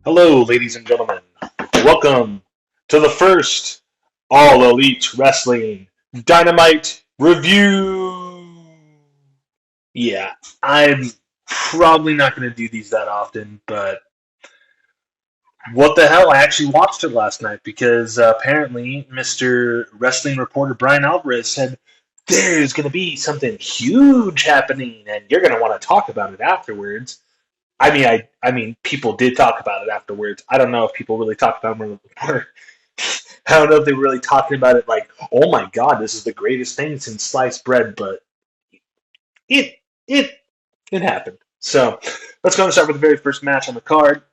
Hello, ladies and gentlemen. Welcome to the first All Elite Wrestling Dynamite review. Yeah, I'm probably not going to do these that often, but what the hell? I actually watched it last night because apparently Mr. Wrestling reporter Brian Alvarez said there's going to be something huge happening and you're going to want to talk about it afterwards. I mean, people did talk about it afterwards. I don't know if people really talked about it more. I don't know if they were really talking about it like, oh my god, this is the greatest thing since sliced bread, but it it it happened. So let's go and start with the very first match on the card.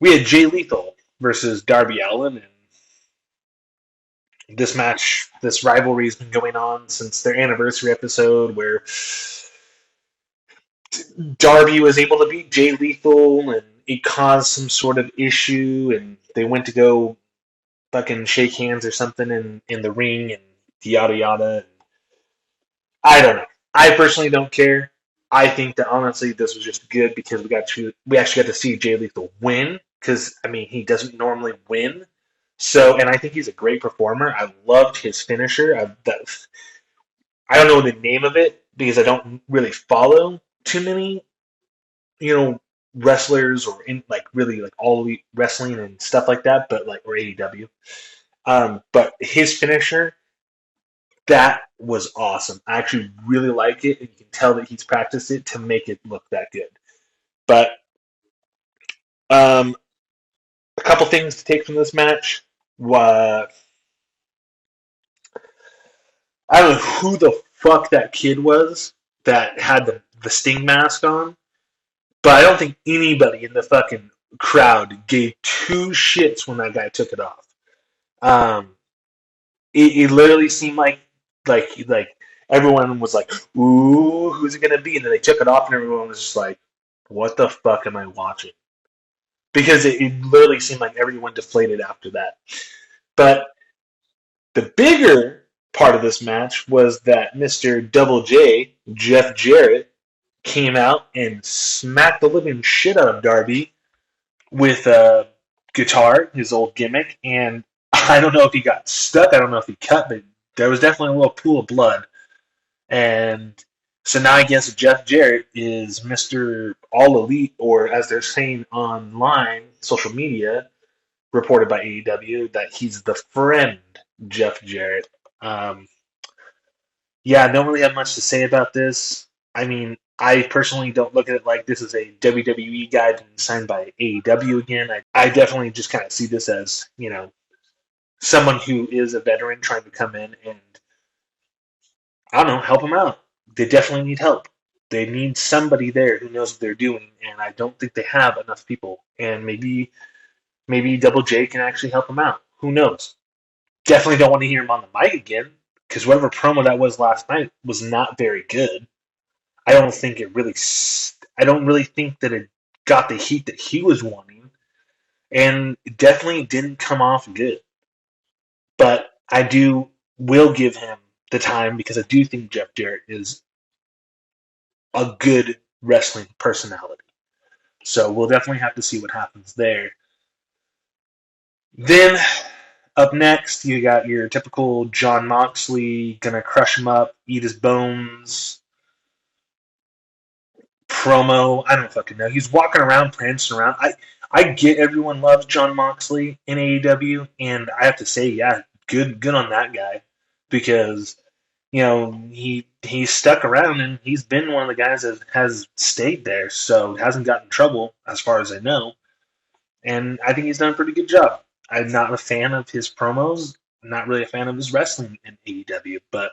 We had Jay Lethal versus Darby Allin, and this match, this rivalry has been going on since their anniversary episode where Darby was able to beat Jay Lethal, and it caused some sort of issue, and they went to go fucking shake hands or something in the ring, and yada yada. I don't know. I personally don't care. I think that honestly, this was just good because we actually got to see Jay Lethal win because I mean he doesn't normally win. So, and I think he's a great performer. I loved his finisher. I don't know the name of it because I don't really follow too many, you know, wrestlers or in like really like all elite wrestling and stuff like that, but like or AEW. But his finisher, that was awesome. I actually really like it, and you can tell that he's practiced it to make it look that good. But um, a couple things to take from this match. Uh, I don't know who the fuck that kid was that had the Sting mask on, but I don't think anybody in the fucking crowd gave two shits when that guy took it off. Um, it literally seemed like everyone was like, "Ooh, who's it gonna be?" And then they took it off, and everyone was just like, "What the fuck am I watching?" Because it literally seemed like everyone deflated after that. But the bigger part of this match was that Mr. Double J, Jeff Jarrett, came out and smacked the living shit out of Darby with a guitar, his old gimmick, and I don't know if he got stuck, I don't know if he cut, but there was definitely a little pool of blood. And so now I guess Jeff Jarrett is Mr. All Elite, or as they're saying online, social media, reported by AEW, that he's the friend Jeff Jarrett. Um, yeah, I don't really have much to say about this. I mean, I personally don't look at it like this is a WWE guy being signed by AEW again. I definitely just kind of see this as, you know, someone who is a veteran trying to come in and, I don't know, help them out. They definitely need help. They need somebody there who knows what they're doing, and I don't think they have enough people. And maybe Double J can actually help them out. Who knows? Definitely don't want to hear him on the mic again because whatever promo that was last night was not very good. I don't think it really. I don't really think that it got the heat that he was wanting, and it definitely didn't come off good. But I will give him the time because I do think Jeff Jarrett is a good wrestling personality. So we'll definitely have to see what happens there. Then up next, you got your typical John Moxley, gonna crush him up, eat his bones promo. I don't fucking know. He's walking around, prancing around. I get everyone loves John Moxley in AEW, and I have to say, yeah, good on that guy because you know he's stuck around and he's been one of the guys that has stayed there, so hasn't gotten in trouble as far as I know, and I think he's done a pretty good job. I'm not a fan of his promos, not really a fan of his wrestling in AEW, but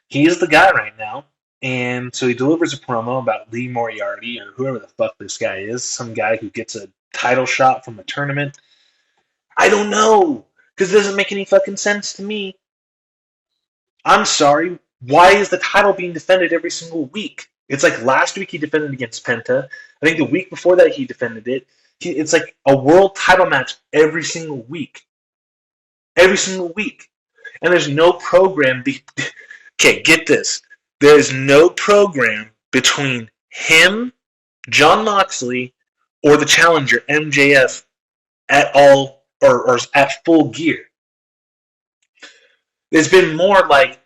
he is the guy right now. And so he delivers a promo about Lee Moriarty or whoever the fuck this guy is, some guy who gets a title shot from a tournament. I don't know, because it doesn't make any fucking sense to me. I'm sorry. Why is the title being defended every single week? It's like last week he defended against Penta. I think the week before that he defended it. It's like a world title match every single week. Every single week. And there's no program. Okay, get this. There is no program between him, John Moxley, or the challenger, MJF, at all or at full gear. It's been more like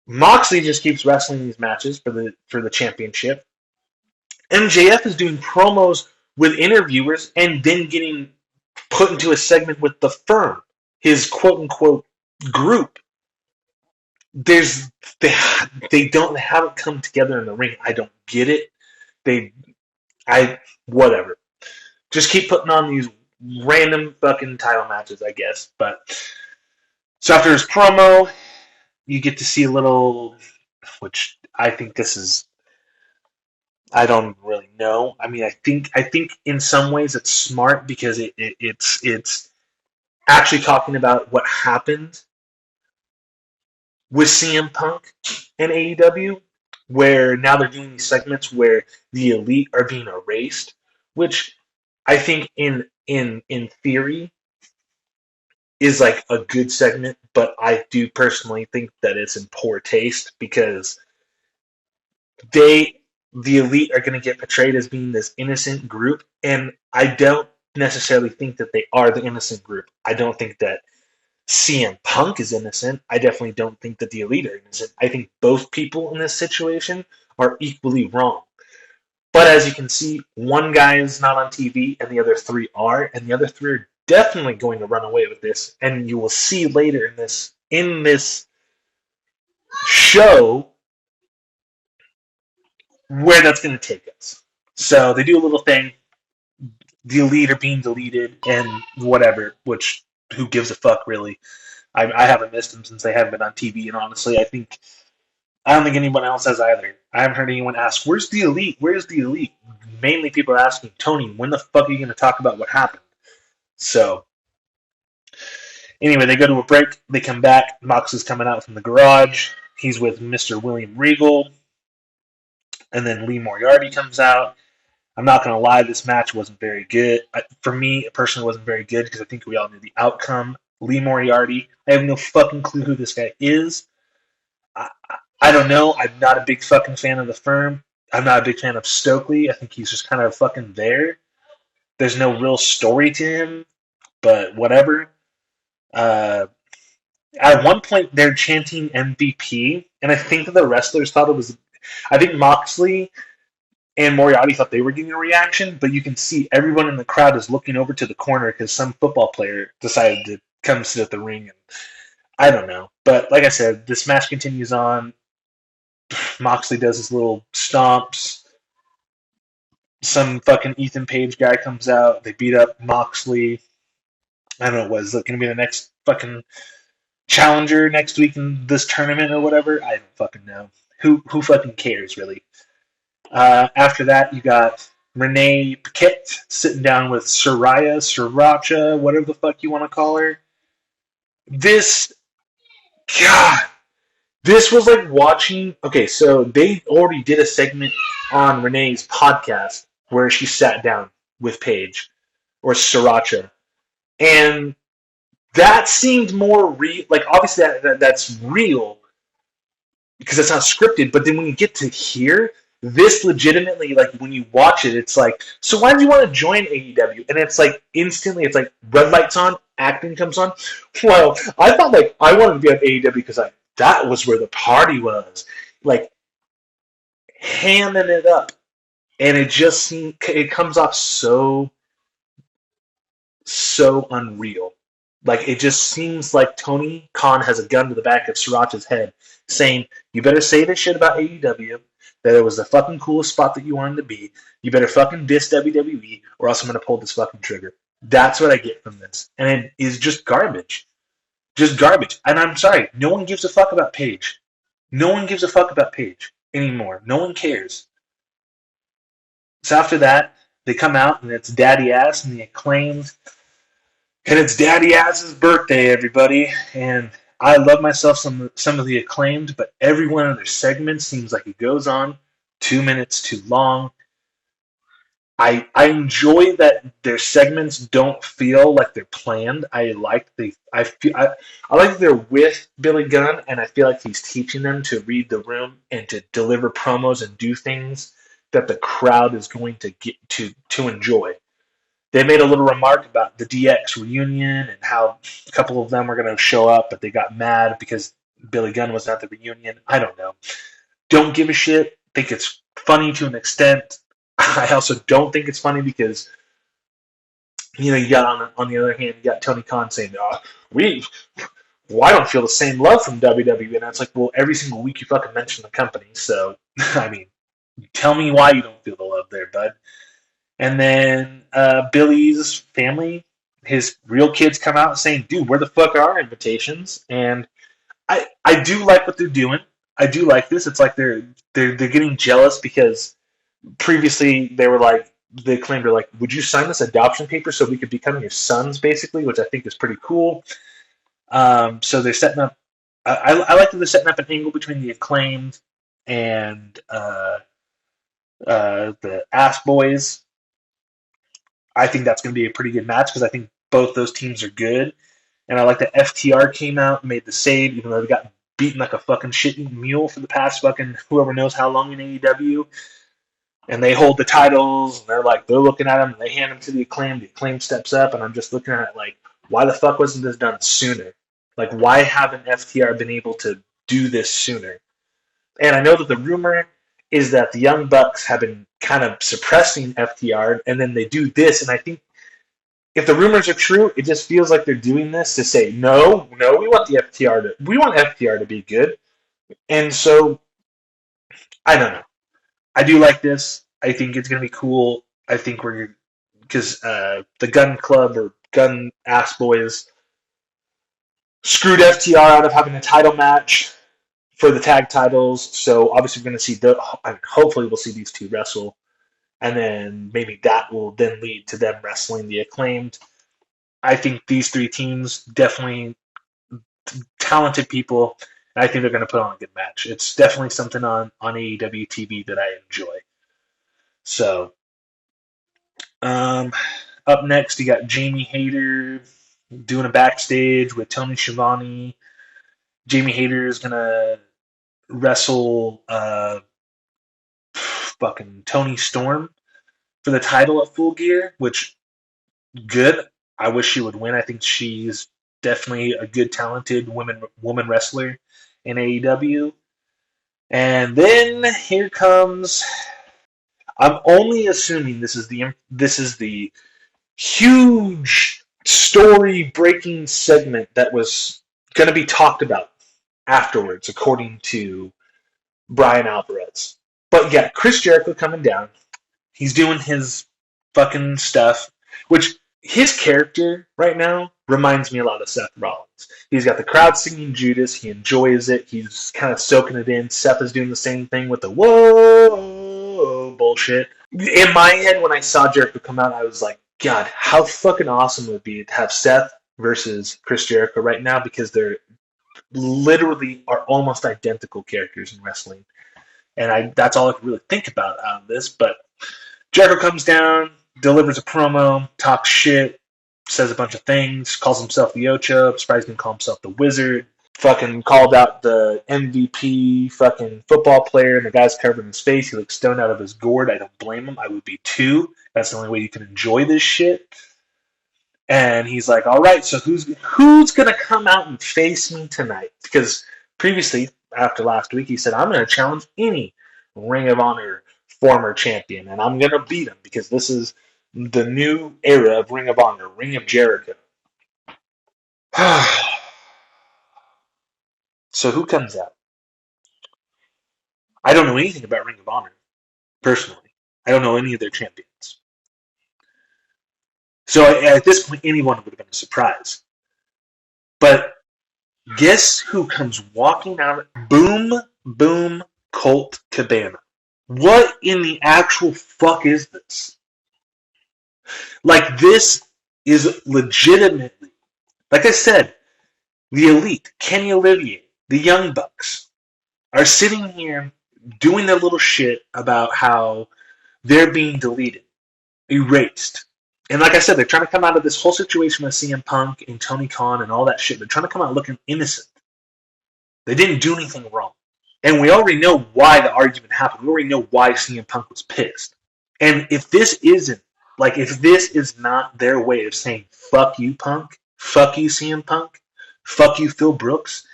Moxley just keeps wrestling these matches for the championship. MJF is doing promos with interviewers and then getting put into a segment with the firm, his quote unquote group. There's they haven't come together in the ring. I don't get it. Whatever. Just keep putting on these random fucking title matches, I guess. But so after his promo, you get to see a little, which I think this is. I don't really know. I mean, I think in some ways it's smart because it's actually talking about what happened with CM Punk and AEW, where now they're doing these segments where the elite are being erased, which I think in theory is like a good segment, but I do personally think that it's in poor taste because the elite are going to get portrayed as being this innocent group, and I don't necessarily think that they are the innocent group. I don't think that CM Punk is innocent. I definitely don't think that the elite are innocent. I think both people in this situation are equally wrong. But as you can see, one guy is not on TV and the other three are, and the other three are definitely going to run away with this. And you will see later in this show where that's going to take us. So they do a little thing. The elite are being deleted and whatever, which who gives a fuck really? I haven't missed them since they haven't been on TV, and honestly, I don't think anyone else has either. I haven't heard anyone ask, "Where's the elite? Where's the elite?" Mainly, people are asking, "Tony, when the fuck are you going to talk about what happened?" So, anyway, they go to a break. They come back. Mox is coming out from the garage. He's with Mr. William Regal, and then Lee Moriarty comes out. I'm not going to lie, this match wasn't very good. For me, it personally wasn't very good because I think we all knew the outcome. Lee Moriarty, I have no fucking clue who this guy is. I don't know. I'm not a big fucking fan of the firm. I'm not a big fan of Stokely. I think he's just kind of fucking there. There's no real story to him, but whatever. At one point, they're chanting MVP, and I think the wrestlers thought it was. I think Moxley and Moriarty thought they were getting a reaction, but you can see everyone in the crowd is looking over to the corner because some football player decided to come sit at the ring. And I don't know. But like I said, this match continues on. Moxley does his little stomps. Some fucking Ethan Page guy comes out. They beat up Moxley. I don't know, was it going to be the next fucking challenger next week in this tournament or whatever? I don't fucking know. Who fucking cares, really? After that, you got Renee Paquette sitting down with Sriracha, whatever the fuck you want to call her. This was like watching. Okay, so they already did a segment on Renee's podcast where she sat down with Paige or Sriracha, and that seemed more real. Like obviously that's real because it's not scripted. But then when you get to here, this legitimately, like when you watch it, it's like, so why did you want to join AEW? And it's like instantly, it's like red lights on, acting comes on. Well, I thought like I wanted to be on AEW because that was where the party was, like hamming it up, and it comes off so unreal. Like it just seems like Tony Khan has a gun to the back of Sriracha's head, saying, "You better say this shit about AEW." That it was the fucking coolest spot that you wanted to be. You better fucking diss WWE or else I'm going to pull this fucking trigger. That's what I get from this. And it is just garbage. Just garbage. And I'm sorry, no one gives a fuck about Paige. No one gives a fuck about Paige anymore. No one cares. So after that, they come out and it's Daddy Ass and the Acclaimed. And it's Daddy Ass's birthday, everybody. And I love myself some of the Acclaimed, but every one of their segments seems like it goes on 2 minutes too long. I enjoy that their segments don't feel like they're planned. I like that they're with Billy Gunn, and I feel like he's teaching them to read the room and to deliver promos and do things that the crowd is going to get to enjoy. They made a little remark about the DX reunion and how a couple of them were going to show up, but they got mad because Billy Gunn was at the reunion. I don't know. Don't give a shit. Think it's funny to an extent. I also don't think it's funny because, you got on the other hand, you got Tony Khan saying, I don't feel the same love from WWE. And it's like, well, every single week you fucking mention the company. So, I mean, tell me why you don't feel the love there, bud. And then Billy's family, his real kids come out saying, dude, where the fuck are our invitations? And I do like what they're doing. I do like this. It's like they're getting jealous because previously they claimed they're like, would you sign this adoption paper so we could become your sons, basically, which I think is pretty cool. So they're setting up. I like that they're setting up an angle between the Acclaimed and the Ass Boys. I think that's going to be a pretty good match because I think both those teams are good. And I like that FTR came out and made the save, even though they got beaten like a fucking shit-eating mule for the past fucking whoever knows how long in AEW. And they hold the titles, and they're looking at them, and they hand them to the Acclaimed. The Acclaimed steps up, and I'm just looking at it like, why the fuck wasn't this done sooner? Like, why haven't FTR been able to do this sooner? And I know that the rumor is that the Young Bucks have been kind of suppressing FTR, and then they do this, and I think if the rumors are true, it just feels like they're doing this to say, no, we want FTR to be good. And so, I don't know. I do like this. I think it's going to be cool. I think because the Gun Club or Gun Ass Boys screwed FTR out of having a title match for the tag titles. So obviously we're going to see, hopefully we'll see these two wrestle. And then maybe that will then lead to them wrestling the Acclaimed. I think these three teams, definitely talented people. And I think they're going to put on a good match. It's definitely something on AEW TV that I enjoy. So, up next, you got Jamie Hayter doing a backstage with Tony Schiavone. Jamie Hayter is going to wrestle fucking Tony Storm for the title at Full Gear, which, good. I wish she would win. I think she's definitely a good, talented woman wrestler in AEW. And then here comes. I'm only assuming this is the huge story-breaking segment that was going to be talked about afterwards, according to Brian Alvarez. But yeah, Chris Jericho coming down. He's doing his fucking stuff, which his character right now reminds me a lot of Seth Rollins. He's got the crowd singing Judas. He enjoys it. He's kind of soaking it in. Seth is doing the same thing with the whoa bullshit. In my head, when I saw Jericho come out, I was like, God, how fucking awesome it would be to have Seth versus Chris Jericho right now, because they're literally are almost identical characters in wrestling. And that's all I could really think about out of this. But Jericho comes down, delivers a promo, talks shit, says a bunch of things, calls himself the Ocho. I'm surprised he didn't call himself the Wizard. Fucking called out the MVP fucking football player, and the guy's covered in his face. He looks stoned out of his gourd. I don't blame him. I would be too. That's the only way you can enjoy this shit. And he's like, all right, so who's going to come out and face me tonight? Because previously, after last week, he said, I'm going to challenge any Ring of Honor former champion, and I'm going to beat him because this is the new era of Ring of Honor, Ring of Jericho. So who comes out? I don't know anything about Ring of Honor, personally. I don't know any of their champions. So at this point, anyone would have been a surprise. But guess who comes walking out? Boom, boom, Colt Cabana. What in the actual fuck is this? Like, this is legitimately, like I said, the Elite, Kenny Olivier, the Young Bucks, are sitting here doing their little shit about how they're being deleted, erased. And like I said, they're trying to come out of this whole situation with CM Punk and Tony Khan and all that shit. They're trying to come out looking innocent. They didn't do anything wrong. And we already know why the argument happened. We already know why CM Punk was pissed. And if this isn't Like, if this is not their way of saying fuck you, Punk, fuck you, CM Punk, fuck you, Phil Brooks,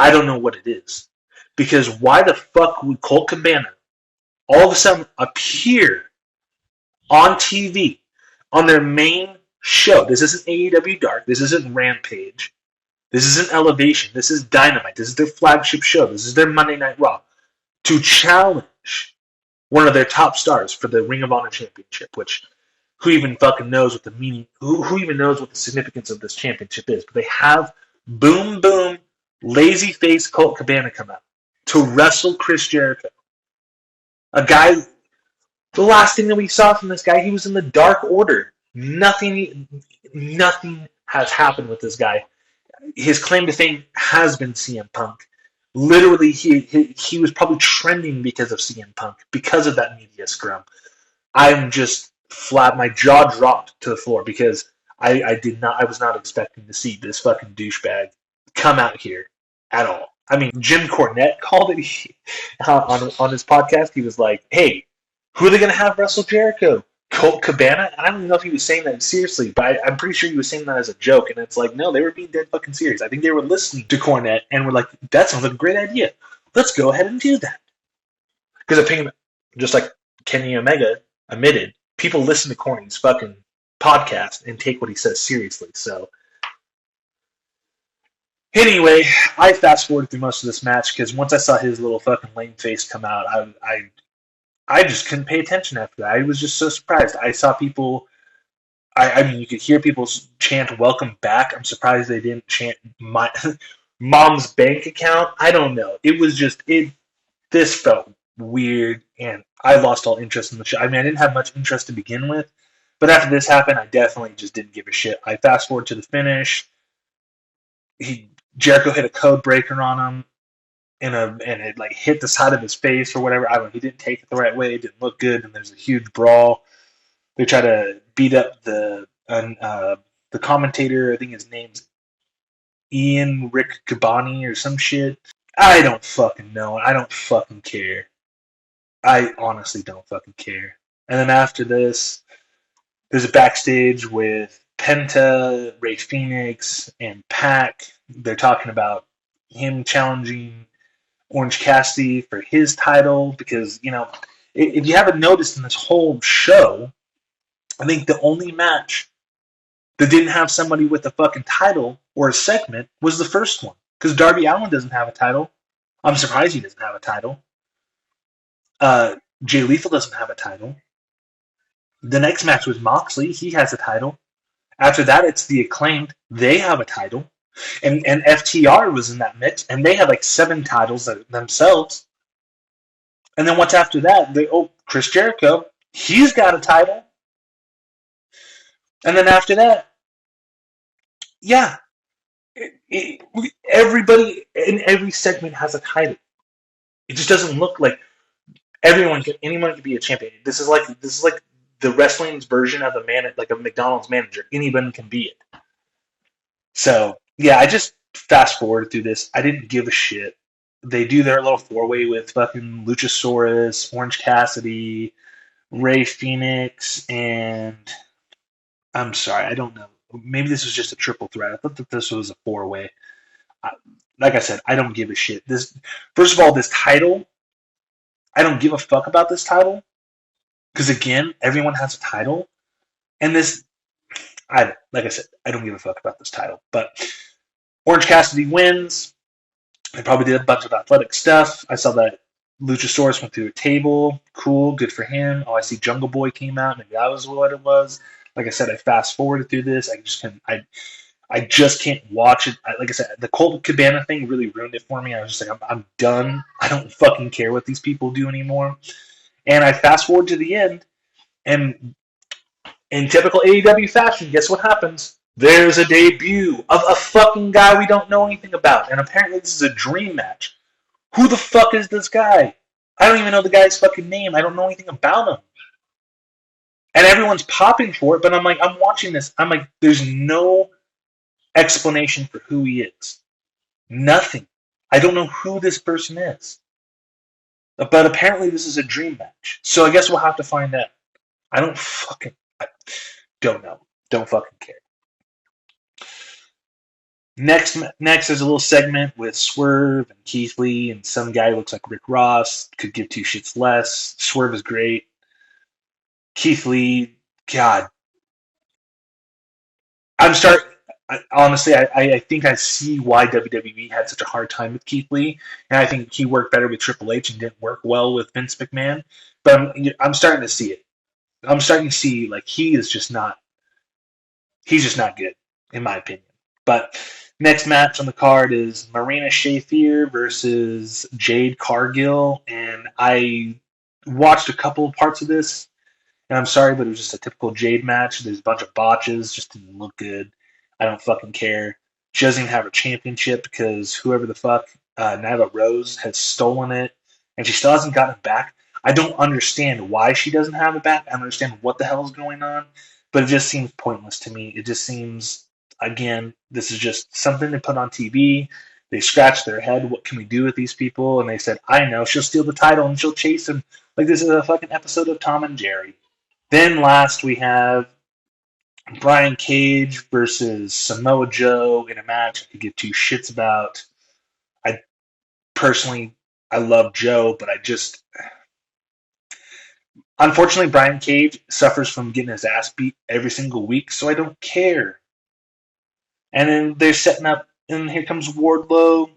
I don't know what it is. Because why the fuck would Colt Cabana all of a sudden appear on TV on their main show? This isn't AEW Dark. This isn't Rampage. This isn't Elevation. This is Dynamite. This is their flagship show. This is their Monday Night Raw. To challenge one of their top stars for the Ring of Honor Championship, which who even fucking knows what the meaning, who even knows what the significance of this championship is. But they have Boom Boom, lazy face Colt Cabana come out to wrestle Chris Jericho. A guy, the last thing that we saw from this guy, he was in the Dark Order. Nothing has happened with this guy. His claim to fame has been CM Punk. Literally, he was probably trending because of CM Punk, because of that media scrum. I'm just flat. My jaw dropped to the floor because I was not expecting to see this fucking douchebag come out here at all. I mean, Jim Cornette called it on his podcast. He was like, "Hey, who are they going to have wrestle Jericho? Colt Cabana?" And I don't even know if he was saying that seriously, but I'm pretty sure he was saying that as a joke. And it's like, no, they were being dead fucking serious. I think they were listening to Cornette and were like, that sounds like a great idea. Let's go ahead and do that. Because just like Kenny Omega admitted, people listen to Corny's fucking podcast and take what he says seriously. So anyway, I fast forwarded through most of this match because once I saw his little fucking lame face come out, I just couldn't pay attention after that. I was just so surprised. I saw people. I mean, you could hear people chant "Welcome back." I'm surprised they didn't chant my mom's bank account. I don't know. It was just This felt weird, and I lost all interest in the show. I mean, I didn't have much interest to begin with, but after this happened, I definitely just didn't give a shit. I fast forward to the finish. Jericho hit a code breaker on him. And it like hit the side of his face or whatever. I don't know. He didn't take it the right way. It didn't look good. And there's a huge brawl. They try to beat up the commentator. I think his name's Ian Rick Gabani or some shit. I don't fucking know. I don't fucking care. I honestly don't fucking care. And then after this, there's a backstage with Penta, Ray Phoenix, and Pac. They're talking about him challenging Orange Cassidy for his title because, if you haven't noticed in this whole show, I think the only match that didn't have somebody with a fucking title or a segment was the first one because Darby Allin doesn't have a title. I'm surprised he doesn't have a title. Jay Lethal doesn't have a title. The next match was Moxley. He has a title. After that, it's the Acclaimed. They have a title. And FTR was in that mix, and they had like 7 titles themselves. And then what's after that? Chris Jericho, he's got a title. And then after that, yeah, everybody in every segment has a title. It just doesn't look like anyone can be a champion. This is like the wrestling's version of a McDonald's manager. Anybody can be it. So yeah, I just fast forwarded through this. I didn't give a shit. They do their little 4-way with fucking Luchasaurus, Orange Cassidy, Ray Phoenix, and I'm sorry, I don't know. Maybe this was just a triple threat. I thought that this was a 4-way. Like I said, I don't give a shit. First of all, this title, I don't give a fuck about this title because again, everyone has a title, and like I said, I don't give a fuck about this title. But Orange Cassidy wins. They probably did a bunch of athletic stuff. I saw that Luchasaurus went through a table. Cool, good for him. Oh, I see Jungle Boy came out. Maybe that was what it was. Like I said, I fast forwarded through this. I just can't watch it. Like I said, the Colt Cabana thing really ruined it for me. I was just like, I'm done. I don't fucking care what these people do anymore. And I fast forward to the end, and in typical AEW fashion, guess what happens? There's a debut of a fucking guy we don't know anything about. And apparently this is a dream match. Who the fuck is this guy? I don't even know the guy's fucking name. I don't know anything about him. And everyone's popping for it, but I'm watching this. I'm like, there's no explanation for who he is. Nothing. I don't know who this person is. But apparently this is a dream match. So I guess we'll have to find out. I don't fucking... Don't know. Don't fucking care. Next is a little segment with Swerve and Keith Lee and some guy who looks like Rick Ross. Could give two shits less. Swerve is great. Keith Lee, God, honestly, I think I see why WWE had such a hard time with Keith Lee, and I think he worked better with Triple H and didn't work well with Vince McMahon. But I'm starting to see it. I'm starting to see like he's just not good in my opinion. But next match on the card is Marina Shafir versus Jade Cargill, and I watched a couple of parts of this. And I'm sorry, but it was just a typical Jade match. There's a bunch of botches, just didn't look good. I don't fucking care. She doesn't even have a championship because whoever the fuck, Nyla Rose, has stolen it, and she still hasn't gotten it back. I don't understand why she doesn't have it back. I don't understand what the hell is going on, but it just seems pointless to me. It just seems, again, this is just something to put on TV. They scratched their head. What can we do with these people? And they said, I know, she'll steal the title and she'll chase him like this is a fucking episode of Tom and Jerry. Then last we have Brian Cage versus Samoa Joe in a match I could give two shits about. I personally, I love Joe, but unfortunately, Brian Cage suffers from getting his ass beat every single week, so I don't care. And then they're setting up, and here comes Wardlow,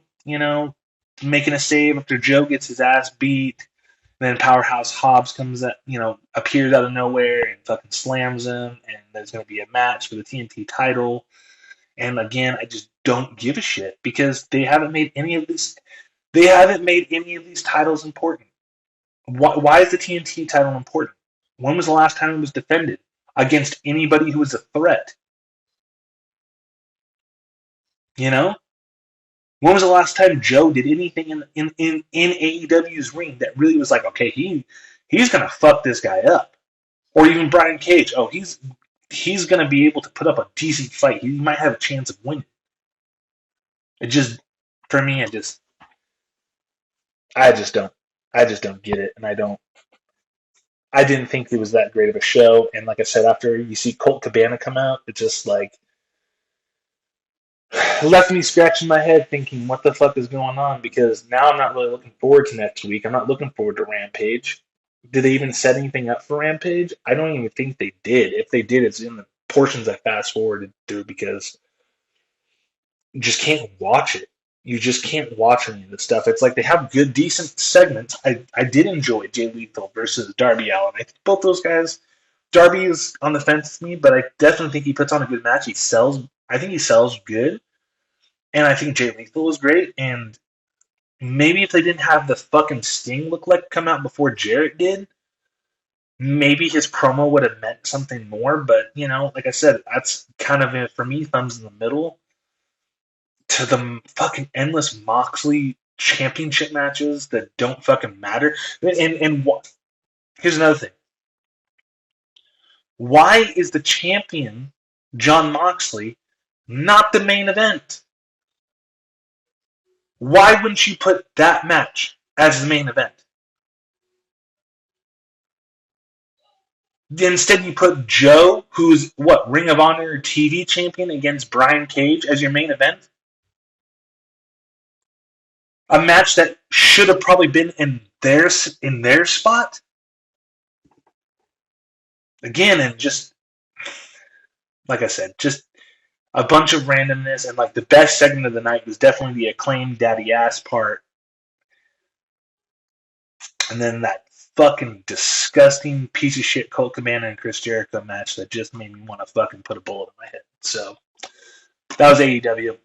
making a save after Joe gets his ass beat. Then Powerhouse Hobbs appears out of nowhere and fucking slams him, and there's going to be a match for the TNT title. And again, I just don't give a shit because they haven't made any of these. They haven't made any of these titles important. Why is the TNT title important? When was the last time it was defended against anybody who was a threat? When was the last time Joe did anything in AEW's ring that really was like, okay, he's gonna fuck this guy up? Or even Brian Cage, he's gonna be able to put up a decent fight. He might have a chance of winning. It just, for me, I just don't get it, and I didn't think it was that great of a show. And like I said, after you see Colt Cabana come out, it just like left me scratching my head thinking, what the fuck is going on? Because now I'm not really looking forward to next week. I'm not looking forward to Rampage. Did they even set anything up for Rampage? I don't even think they did. If they did, it's in the portions I fast forwarded through because you just can't watch it. You just can't watch any of this stuff. It's like they have good, decent segments. I did enjoy Jay Lethal versus Darby Allin. I think both those guys, Darby is on the fence with me, but I definitely think he puts on a good match. I think he sells good. And I think Jay Lethal was great. And maybe if they didn't have the fucking Sting look like come out before Jarrett did, maybe his promo would have meant something more. But, like I said, that's kind of, for me, thumbs in the middle to the fucking endless Moxley championship matches that don't fucking matter. And here's another thing. Why is the champion, Jon Moxley, not the main event? Why wouldn't you put that match as the main event? Instead, you put Joe, who's Ring of Honor TV champion, against Brian Cage as your main event? A match that should have probably been in their spot? Again, and just, like I said, just a bunch of randomness, and like the best segment of the night was definitely the Acclaimed Daddy Ass part. And then that fucking disgusting piece of shit Colt Cabana and Chris Jericho match that just made me want to fucking put a bullet in my head. So that was AEW.